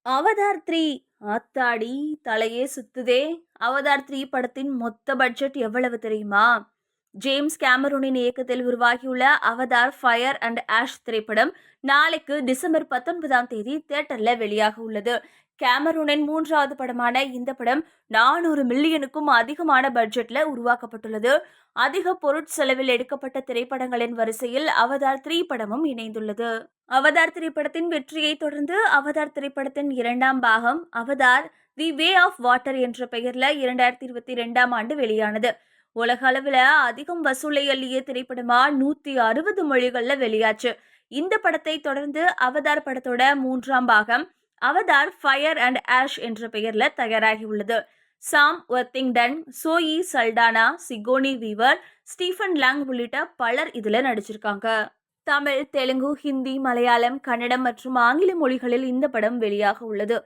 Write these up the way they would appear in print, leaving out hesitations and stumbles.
Avatar 3 ஆத்தாடி தலையே சுத்துதே. Avatar 3 படத்தின் மொத்த பட்ஜெட் எவ்வளவு தெரியுமா? ஜேம்ஸ் கேமரூனின் இயக்கத்தில் உருவாகியுள்ள அவதார் ஃபயர் அண்ட் ஆஷ் திரைப்படம் நாளைக்கு டிசம்பர் 19ஆம் தேதி தியேட்டர்ல வெளியாக உள்ளது. கேமரூனின் 3வது படமான இந்த படம் 400 மில்லியனுக்கும் அதிகமான பட்ஜெட்ல உருவாக்கப்பட்டுள்ளது. அதிக பொருட்செலவில் எடுக்கப்பட்ட திரைப்படங்களின் வரிசையில் அவதார் 3 படமும் இணைந்துள்ளது. அவதார் திரைப்படத்தின் வெற்றியை தொடர்ந்து அவதார் திரைப்படத்தின் 2ஆம் பாகம் Avatar the way of water என்ற பெயர்ல 2022ஆம் ஆண்டு வெளியானது. உலக அளவில் அதிகம் வசூலை அள்ளிய திரைப்படமா 160 மொழிகள்ல வெளியாச்சு. இந்த படத்தை தொடர்ந்து அவதார் படத்தோட 3ஆம் பாகம் அவதார் ஃபயர் அண்ட் ஆஷ் என்ற பெயர்ல தயாராகி உள்ளது. சாம் ஒர்த்திங்டன், சோயி சல்டானா, சிகோனி வீவர், ஸ்டீஃபன் லாங் உள்ளிட்ட பலர் இதுல நடிச்சிருக்காங்க. தமிழ், தெலுங்கு, ஹிந்தி, மலையாளம், கன்னடம் மற்றும் ஆங்கில மொழிகளில் இந்த படம் வெளியாக உள்ளது.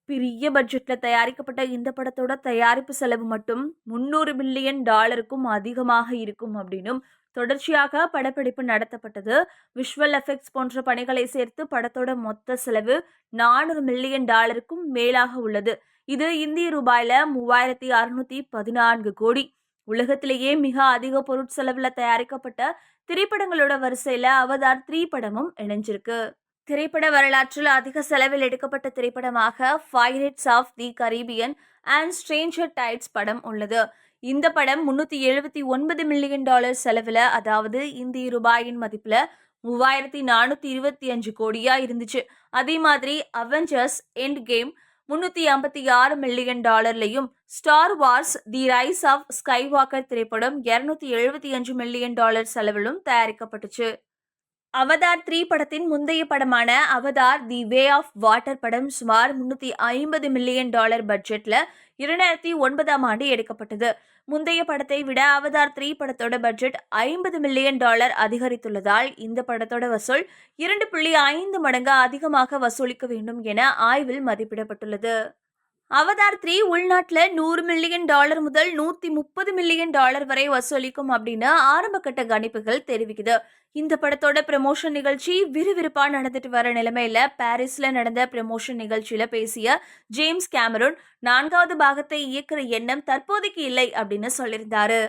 பெரிய பட்ஜெட்ல தயாரிக்கப்பட்ட இந்த படத்தோட தயாரிப்பு செலவு மட்டும் $300 மில்லியன் அதிகமாக இருக்கும் அப்படின்னும், தொடர்ச்சியாக படப்பிடிப்பு நடத்தப்பட்டது. விஷுவல் எஃபெக்ட்ஸ் போன்ற பணிகளை சேர்த்து படத்தோட மொத்த செலவு $400 மில்லியன் மேலாக உள்ளது. இது இந்திய ரூபாயில 3614 கோடி. உலகத்திலேயே மிக அதிக பொருட்செலவுல தயாரிக்கப்பட்ட திரைப்படங்களோட வரிசையில அவதார் 3 படமும் இணைஞ்சிருக்கு. திரைப்பட வரலாற்றில் அதிக செலவில் எடுக்கப்பட்ட திரைப்படமாக Pirates of the Caribbean and Stranger Tides படம் உள்ளது. இந்த படம் $379 மில்லியன் செலவில், அதாவது இந்திய ரூபாயின் மதிப்புல 3425 கோடியா இருந்துச்சு. அதே மாதிரி Avengers Endgame $356 million, Star Wars the Rise of Skywalker திரைப்படம் $275 மில்லியன் செலவிலும் தயாரிக்கப்பட்டுச்சு. அவதார் 3 படத்தின் முந்தைய படமான Avatar the way of water படம் சுமார் $350 மில்லியன் பட்ஜெட்ல 2009ஆம் ஆண்டு எடுக்கப்பட்டது. முந்தைய படத்தை விட அவதார் 3 படத்தோட பட்ஜெட் $50 மில்லியன் அதிகரித்துள்ளதால் இந்த படத்தோட வசூல் 2.5 மடங்கு அதிகமாக வசூலிக்க வேண்டும் என ஆய்வில் மதிப்பிடப்பட்டுள்ளது. அவதார் 3 உள்நாட்டில் $100 மில்லியன் முதல் $130 மில்லியன் வரை வசூலிக்கும் அப்படின்னு ஆரம்பகட்ட கணிப்புகள் தெரிவிக்குது. இந்த படத்தோட ப்ரமோஷன் நிகழ்ச்சி விறுவிறுப்பா நடந்துட்டு வர நிலைமையில பாரிஸ்ல நடந்த ப்ரமோஷன் நிகழ்ச்சியில பேசிய ஜேம்ஸ் கேமரூன் 4வது பாகத்தை இயக்குற எண்ணம் தற்போதைக்கு இல்லை அப்படின்னு சொல்லியிருந்தாரு.